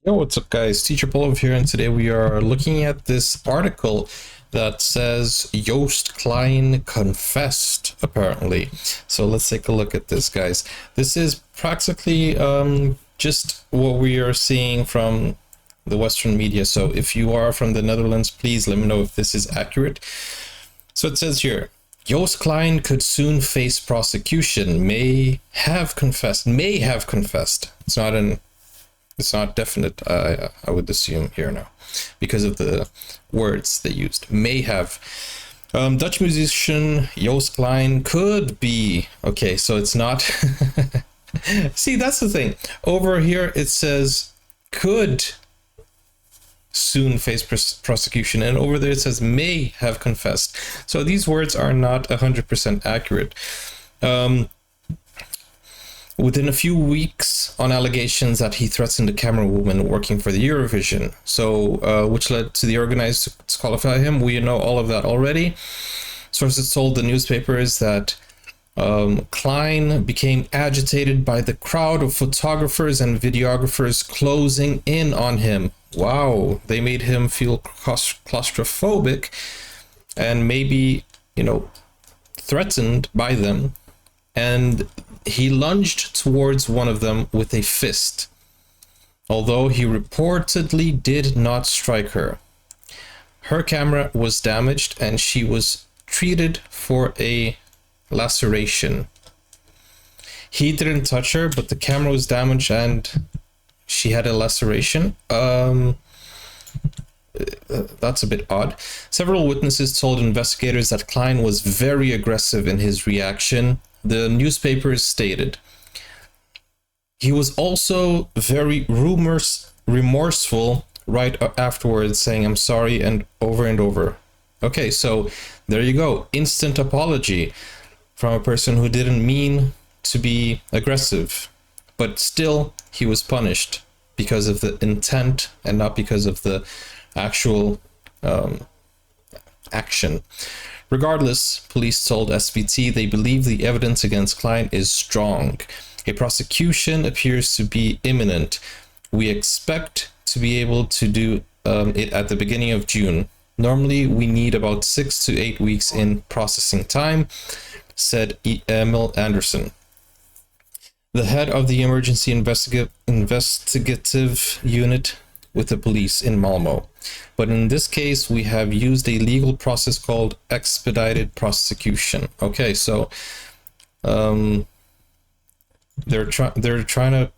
Yo, what's up guys, Teacher Polov here, and today we are looking at this article that says Joost Klein confessed, apparently. So let's take a look at this, guys. This is practically just what we are seeing from the Western media. So if you are from the Netherlands, please let me know if this is accurate. So it says here, Joost Klein could soon face prosecution, may have confessed. It's not definite, I would assume here now, because of the words they used. May have. Dutch musician Joost Klein could be. Okay, so it's not. See, that's the thing. Over here it says could soon face prosecution, and over there it says may have confessed. So these words are not 100% accurate. Within a few weeks on allegations that he threatened a camera woman working for the Eurovision, so which led to the organizers to disqualify him. We know all of that already. Sources told the newspapers that Klein became agitated by the crowd of photographers and videographers closing in on him. Wow, they made him feel claustrophobic and maybe, threatened by them. And he lunged towards one of them with a fist, although he reportedly did not strike her. Her camera was damaged and she was treated for a laceration. He didn't touch her, but the camera was damaged and she had a laceration. That's a bit odd. Several witnesses told investigators that Klein was very aggressive in his reaction. The newspapers stated he was also very remorseful right afterwards, saying I'm sorry and over. Okay, so there you go. Instant apology from a person who didn't mean to be aggressive, but still he was punished because of the intent and not because of the actual action. Regardless, police told SVT they believe the evidence against Klein is strong. A prosecution appears to be imminent. We expect to be able to do it at the beginning of June. Normally, we need about 6 to 8 weeks in processing time, said Emil Anderson, the head of the emergency investigative unit with the police in Malmö. But in this case, we have used a legal process called expedited prosecution. Okay, so they're trying to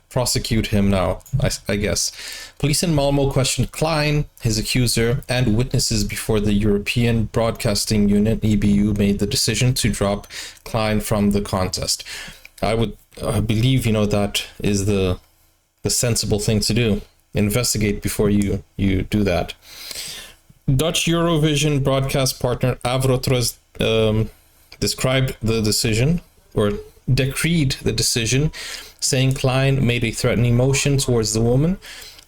prosecute him now, I guess. Police in Malmö questioned Klein, his accuser, and witnesses before the European Broadcasting Unit (EBU) made the decision to drop Klein from the contest. I would believe, that is the sensible thing to do. Investigate before you do that. Dutch Eurovision broadcast partner Avrotros described the decision, or decreed the decision, saying Klein made a threatening motion towards the woman.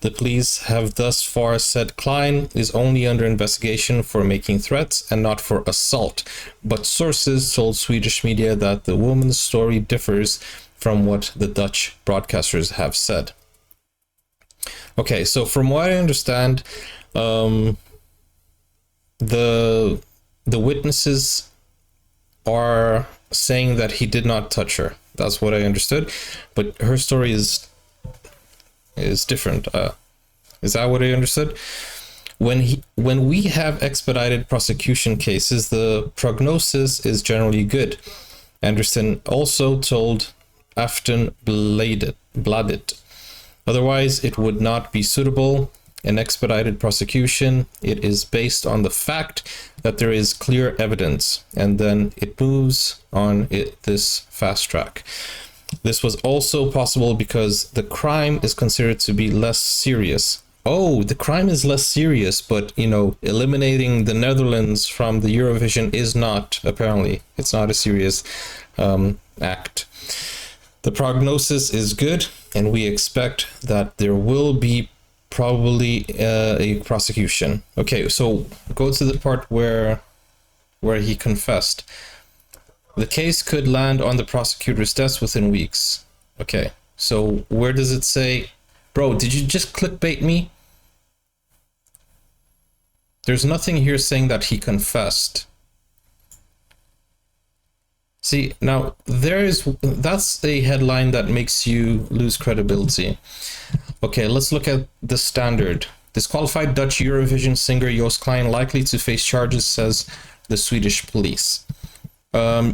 The police have thus far said Klein is only under investigation for making threats and not for assault, but sources told Swedish media that the woman's story differs from what the Dutch broadcasters have said. Okay, so from what I understand, the witnesses are saying that he did not touch her. That's what I understood, but her story is different. Is that what I understood? When we have expedited prosecution cases, the prognosis is generally good. Anderson also told Aftonbladet. Otherwise, it would not be suitable. An expedited prosecution, it is based on the fact that there is clear evidence, and then it moves on this fast track. This was also possible because the crime is considered to be less serious. Oh, the crime is less serious, but, eliminating the Netherlands from the Eurovision is not, apparently. It's not a serious act. The prognosis is good, and we expect that there will be probably a prosecution. Okay, so go to the part where he confessed. The case could land on the prosecutor's desk within weeks. Okay, so where does it say Bro, did you just clickbait me? There's nothing here saying that he confessed. See, now that's a headline that makes you lose credibility. Okay, let's look at the standard. Disqualified Dutch Eurovision singer Joost Klein likely to face charges, says the Swedish police.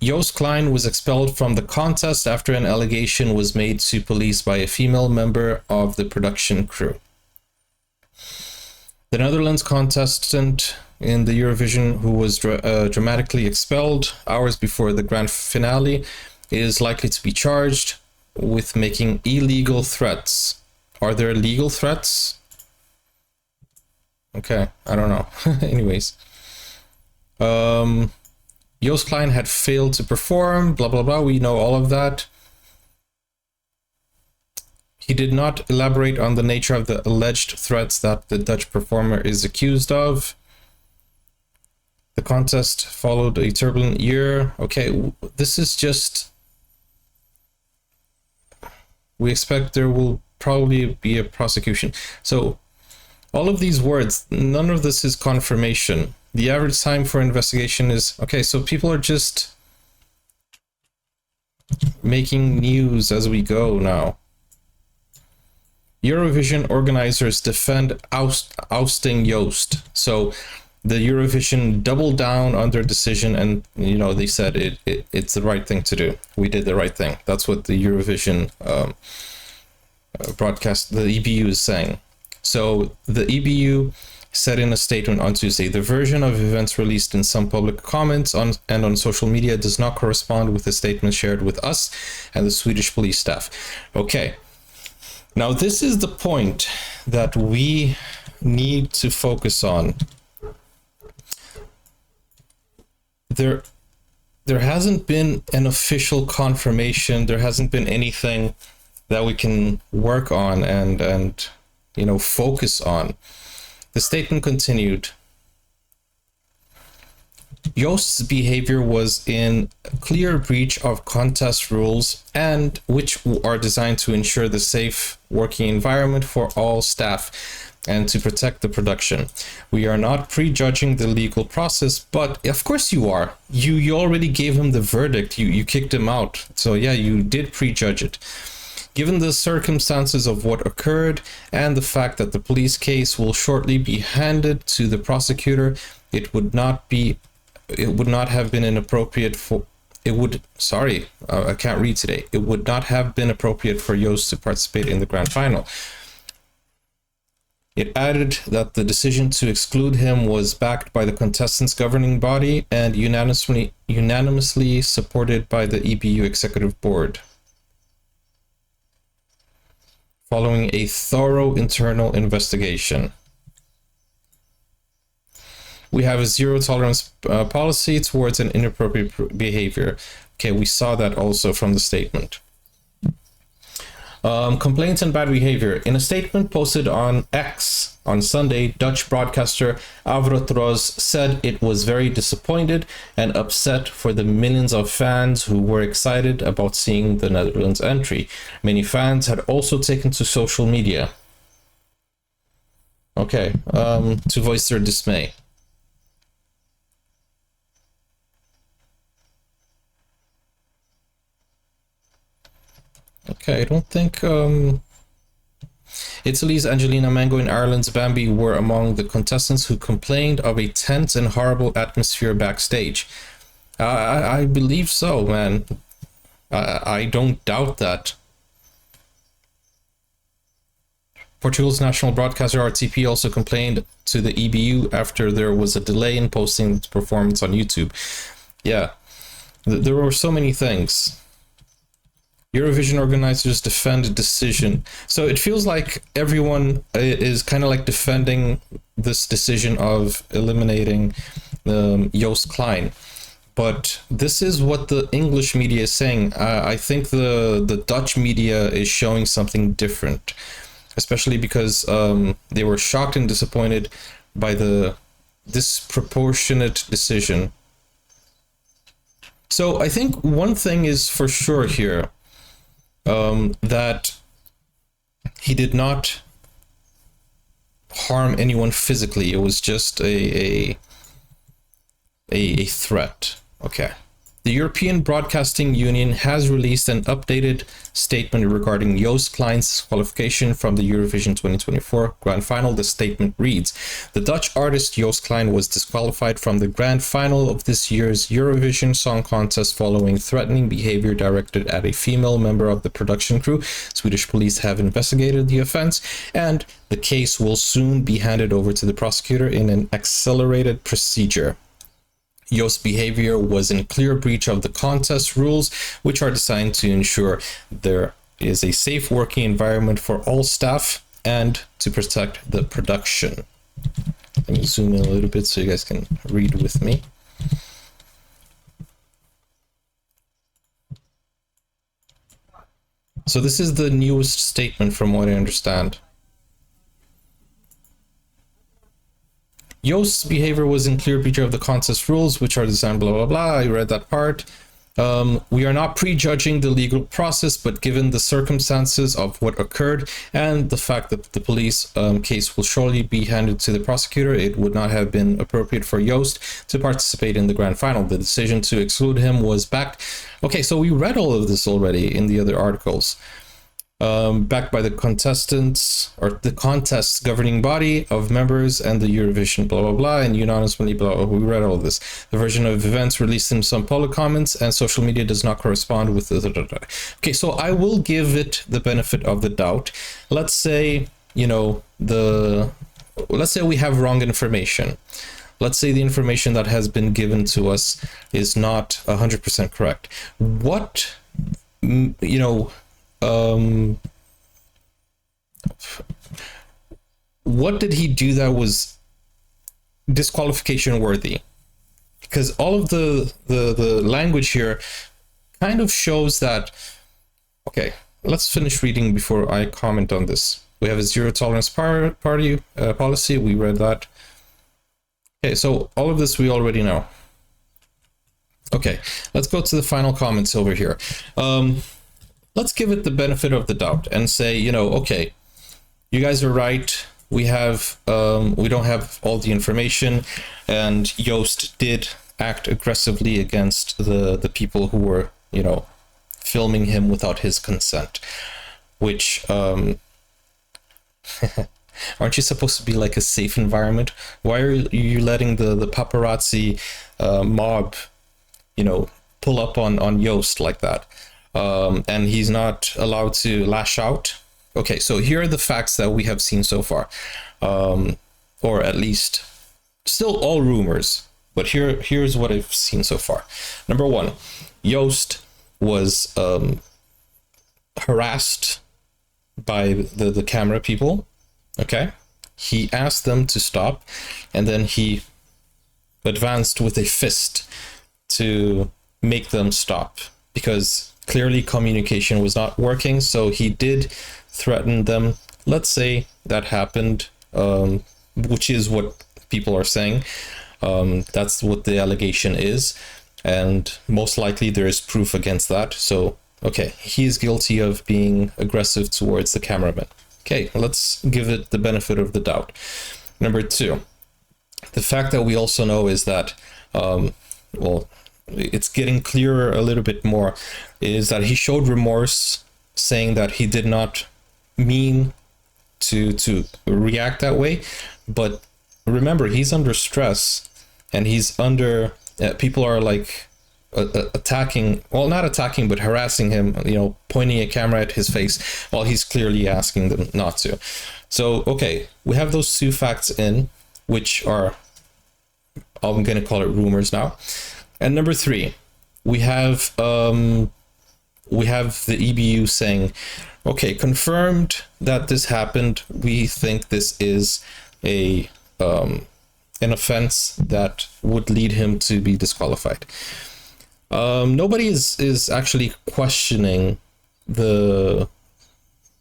Joost Klein was expelled from the contest after an allegation was made to police by a female member of the production crew. The Netherlands contestant in the Eurovision, who was dramatically expelled hours before the grand finale, is likely to be charged with making illegal threats. Are there legal threats? Okay, I don't know. Anyways. Joost Klein had failed to perform, blah, blah, blah. We know all of that. He did not elaborate on the nature of the alleged threats that the Dutch performer is accused of. The contest followed a turbulent year. Okay, this is just... We expect there will probably be a prosecution. So, all of these words, none of this is confirmation. The average time for investigation is... Okay, so people are just making news as we go now. Eurovision organizers defend ousting Joost. So the Eurovision doubled down on their decision, and they said it's the right thing to do. We did the right thing. That's what the Eurovision broadcast, the EBU, is saying. So the EBU said in a statement on Tuesday, the version of events released in some public comments and on social media does not correspond with the statement shared with us and the Swedish police staff. Okay. Now, this is the point that we need to focus on. There hasn't been an official confirmation. There hasn't been anything that we can work on and focus on. The statement continued. Joost's behavior was in clear breach of contest rules, and which are designed to ensure the safe working environment for all staff and to protect the production. We are not prejudging the legal process, but of course you are. You already gave him the verdict. You kicked him out. So yeah, you did prejudge it. Given the circumstances of what occurred and the fact that the police case will shortly be handed to the prosecutor, it would not have been inappropriate for... I can't read today. It would not have been appropriate for Joost to participate in the grand final. It added that the decision to exclude him was backed by the contestants' governing body and unanimously supported by the EBU executive board, following a thorough internal investigation. We have a zero tolerance policy towards an inappropriate behavior. Okay, we saw that also from the statement. Complaints and bad behavior. In a statement posted on X on Sunday, Dutch broadcaster Avrotros said it was very disappointed and upset for the millions of fans who were excited about seeing the Netherlands entry. Many fans had also taken to social media. Okay, to voice their dismay. Okay, I don't think Italy's Angelina Mango and Ireland's Bambi were among the contestants who complained of a tense and horrible atmosphere backstage. I believe so, man. I don't doubt that. Portugal's national broadcaster RTP also complained to the EBU after there was a delay in posting its performance on YouTube. Yeah, there were so many things. Eurovision organizers defend a decision. So it feels like everyone is kind of like defending this decision of eliminating Joost Klein. But this is what the English media is saying. I think the Dutch media is showing something different, especially because they were shocked and disappointed by the disproportionate decision. So I think one thing is for sure here, that he did not harm anyone physically. It was just a threat. Okay. The European Broadcasting Union has released an updated statement regarding Joost Klein's disqualification from the Eurovision 2024 grand final. The statement reads, the Dutch artist Joost Klein was disqualified from the grand final of this year's Eurovision Song Contest following threatening behavior directed at a female member of the production crew. Swedish police have investigated the offense, and the case will soon be handed over to the prosecutor in an accelerated procedure. Joost's behavior was in clear breach of the contest rules, which are designed to ensure there is a safe working environment for all staff and to protect the production. Let me zoom in a little bit so you guys can read with me. So this is the newest statement from what I understand. Joost's behavior was in clear breach of the contest rules, which are designed blah, blah, blah. I read that part. We are not prejudging the legal process, but given the circumstances of what occurred and the fact that the police case will surely be handed to the prosecutor, it would not have been appropriate for Joost to participate in the grand final. The decision to exclude him was backed. Okay, so we read all of this already in the other articles. Backed by the contestants or the contest's governing body of members and the Eurovision blah blah blah and unanimously blah, blah. We read all of this. The version of events released in some public comments and social media does not correspond with the Okay, so I will give it the benefit of the doubt. Let's say, you know, let's say we have wrong information. Let's say the information that has been given to us is not 100% correct. What, you know, what did he do that was disqualification worthy? Because all of the language here kind of shows that. Okay, let's finish reading before I comment on this. We have a zero tolerance policy. We read that. Okay, so all of this we already know. Okay, let's go to the final comments over here. Let's give it the benefit of the doubt and say, you know, okay, you guys are right. We don't have all the information, and Joost did act aggressively against the people who were, you know, filming him without his consent, which, aren't you supposed to be like a safe environment? Why are you letting the paparazzi mob, you know, pull up on Joost like that? And he's not allowed to lash out. Okay, so here are the facts that we have seen so far, or at least still all rumors, but here's what I've seen so far. Number one, Joost was harassed by the camera people. Okay, he asked them to stop, and then he advanced with a fist to make them stop, because clearly communication was not working. So he did threaten them. Let's say that happened, which is what people are saying. That's what the allegation is, and most likely there is proof against that. So okay, he is guilty of being aggressive towards the cameraman. Okay, let's give it the benefit of the doubt. Number two, the fact that we also know is that well, it's getting clearer a little bit more, is that he showed remorse, saying that he did not mean to react that way. But remember, he's under stress, and he's under people are like attacking, well, not attacking, but harassing him, you know, pointing a camera at his face while he's clearly asking them not to. So okay, we have those two facts in, which are, I'm gonna call it rumors now. And number three, we have the EBU saying, okay, confirmed that this happened. We think this is an offense that would lead him to be disqualified. Nobody is actually questioning the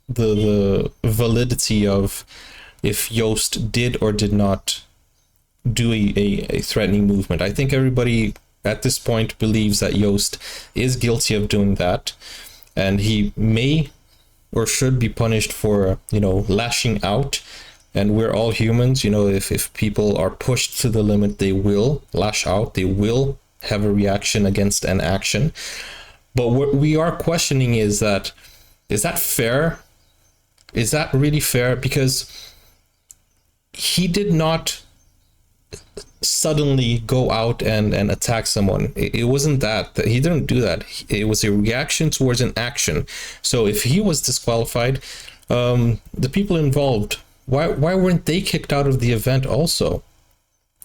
validity of if Joost did or did not do a threatening movement. I think everybody at this point believes that Joost is guilty of doing that, and he may or should be punished for, you know, lashing out. And we're all humans, you know, if people are pushed to the limit, they will lash out, they will have a reaction against an action. But what we are questioning is that fair? Is that really fair? Because he did not suddenly go out and attack someone. It wasn't that. He didn't do that. It was a reaction towards an action. So if he was disqualified, the people involved, why weren't they kicked out of the event also?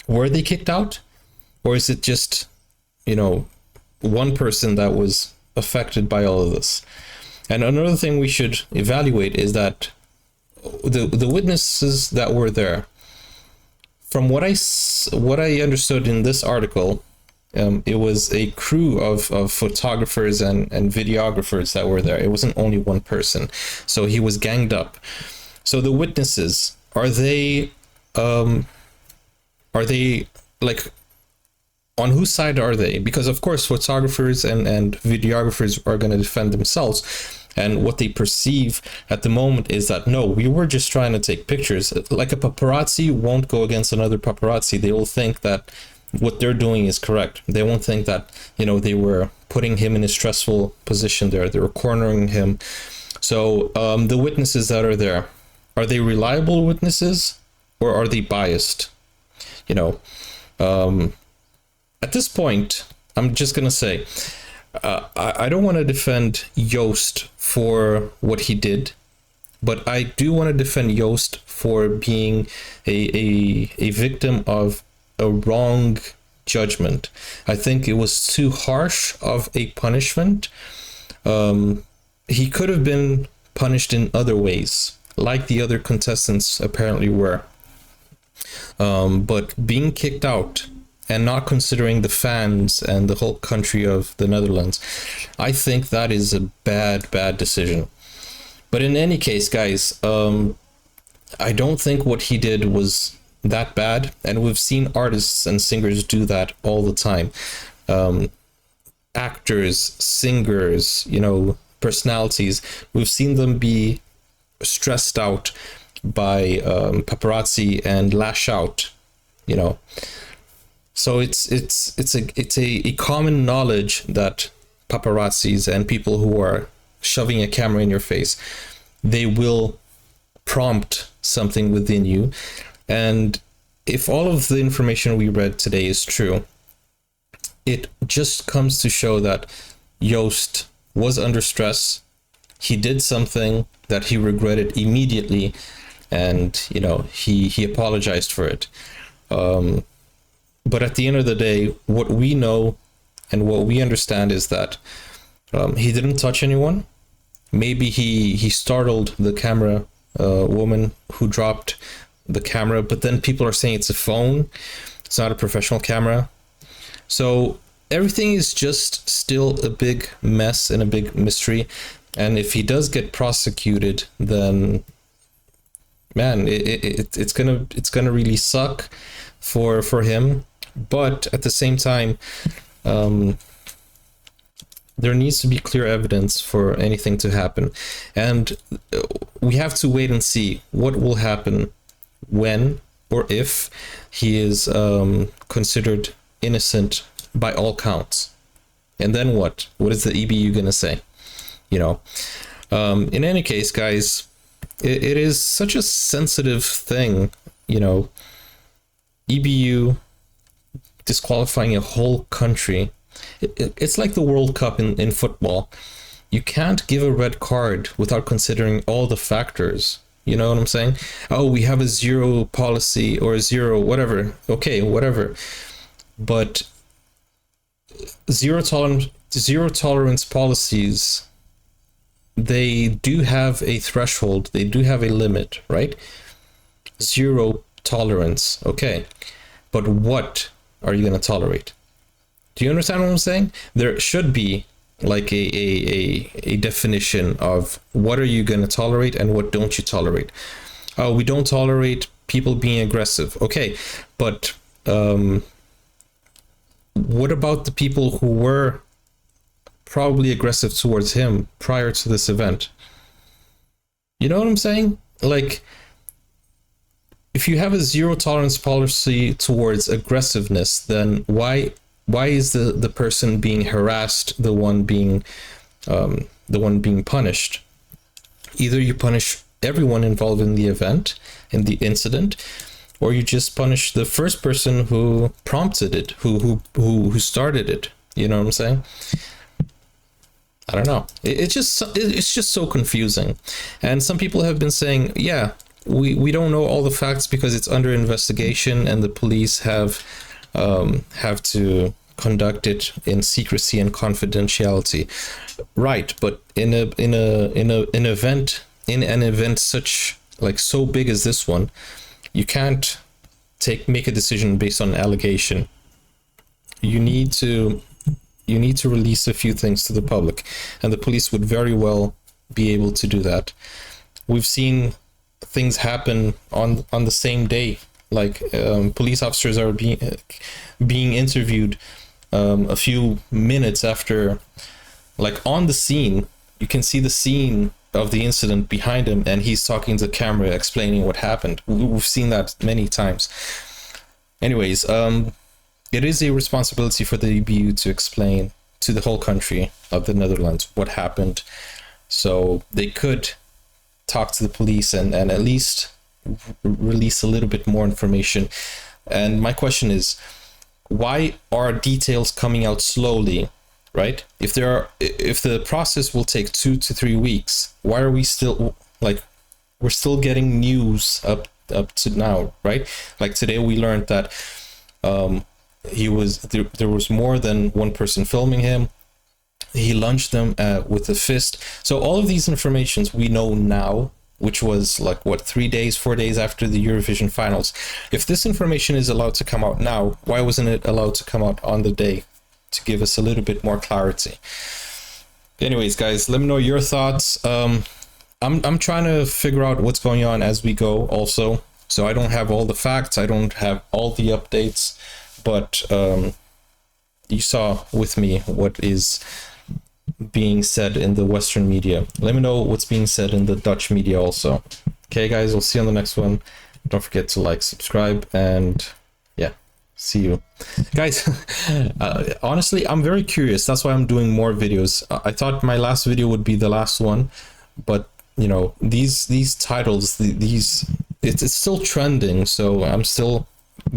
Were they kicked out? Or is it just, you know, one person that was affected by all of this? And another thing we should evaluate is that the witnesses that were there, from what I understood in this article, it was a crew of photographers and videographers that were there. It wasn't only one person. So he was ganged up. So the witnesses, are they like, on whose side are they? Because of course photographers and videographers are going to defend themselves, and what they perceive at the moment is that, no, we were just trying to take pictures. Like a paparazzi won't go against another paparazzi. They will think that what they're doing is correct. They won't think that, you know, they were putting him in a stressful position there. They were cornering him. So the witnesses that are there, are they reliable witnesses or are they biased? You know, at this point, I'm just going to say, I don't want to defend Joost for what he did, but I do want to defend Joost for being a victim of a wrong judgment. I think it was too harsh of a punishment. He could have been punished in other ways, like the other contestants apparently were. But being kicked out and not considering the fans and the whole country of the Netherlands, I think that is a bad decision. But in any case, guys, I don't think what he did was that bad, and we've seen artists and singers do that all the time. Actors, singers, you know, personalities, we've seen them be stressed out by paparazzi and lash out, you know. So it's a common knowledge that paparazzis and people who are shoving a camera in your face, they will prompt something within you. And if all of the information we read today is true, it just comes to show that Joost was under stress. He did something that he regretted immediately, and, you know, he apologized for it. But at the end of the day, what we know and what we understand is that he didn't touch anyone. Maybe he startled the camera woman who dropped the camera, but then people are saying it's a phone. It's not a professional camera. So everything is just still a big mess and a big mystery. And if he does get prosecuted, then, man, it's gonna really suck for him. But at the same time, there needs to be clear evidence for anything to happen, and we have to wait and see what will happen when or if he is considered innocent by all counts. And then what is the EBU gonna say? You know, in any case, guys, it is such a sensitive thing, you know, EBU disqualifying a whole country. It's like the World Cup in football. You can't give a red card without considering all the factors. You know what I'm saying? Oh, we have a zero policy or a zero whatever. Okay, whatever. But zero tolerance policies, they do have a threshold. They do have a limit, right? Zero tolerance. Okay. But what are you going to tolerate? Do you understand what I'm saying? There should be like a definition of what are you going to tolerate and what don't you tolerate. Oh, we don't tolerate people being aggressive. Okay, but what about the people who were probably aggressive towards him prior to this event? You know what I'm saying? Like, if you have a zero tolerance policy towards aggressiveness, then why is the person being harassed the one being punished? Either you punish everyone involved in the event, in the incident, or you just punish the first person who prompted it, who started it. You know what I'm saying? I don't know. It's just so confusing. And some people have been saying, yeah, we don't know all the facts because it's under investigation and the police have to conduct it in secrecy and confidentiality. Right, but in an event such, like, so big as this one, you can't make a decision based on an allegation. You need to release a few things to the public, and the police would very well be able to do that. We've seen things happen on the same day, like police officers are being interviewed a few minutes after, like, on the scene. You can see the scene of the incident behind him, and he's talking to the camera explaining what happened. We've seen that many times. Anyways, it is a responsibility for the EBU to explain to the whole country of the Netherlands what happened, so they could talk to the police and at least release a little bit more information. And my question is, why are details coming out slowly, right? If the process will take 2 to 3 weeks, why are we still, like, we're still getting news up to now, right? Like, today we learned that there was more than one person filming him. He lunged them with a fist. So all of these informations we know now, which was like, what, 4 days after the Eurovision finals. If this information is allowed to come out now, why wasn't it allowed to come out on the day to give us a little bit more clarity? Anyways, guys, let me know your thoughts. I'm trying to figure out what's going on as we go also. So I don't have all the facts, I don't have all the updates, but you saw with me what is being said in the Western media. Let me know what's being said in the Dutch media also. Okay, guys, we'll see you on the next one. Don't forget to like, subscribe, and yeah, see you. Guys, honestly, I'm very curious. That's why I'm doing more videos. I thought my last video would be the last one, but you know, these titles, it's still trending, so I'm still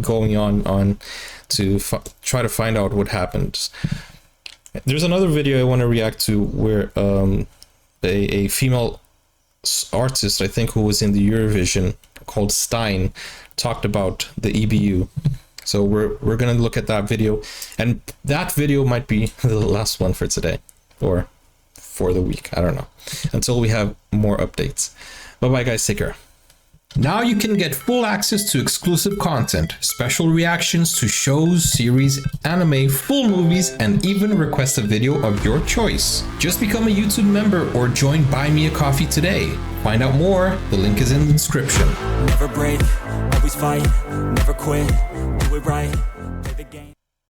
going on to try to find out what happened. There's another video I want to react to where a female artist, I think, who was in the Eurovision, called Stein, talked about the EBU. So we're gonna look at that video, and that video might be the last one for today or for the week. I don't know, until we have more updates. Bye bye, guys. Take care. Now you can get full access to exclusive content, special reactions to shows, series, anime, full movies, and even request a video of your choice. Just become a YouTube member or join Buy Me a Coffee today. Find out more, the link is in the description. Never break, always fight, never quit, do it right.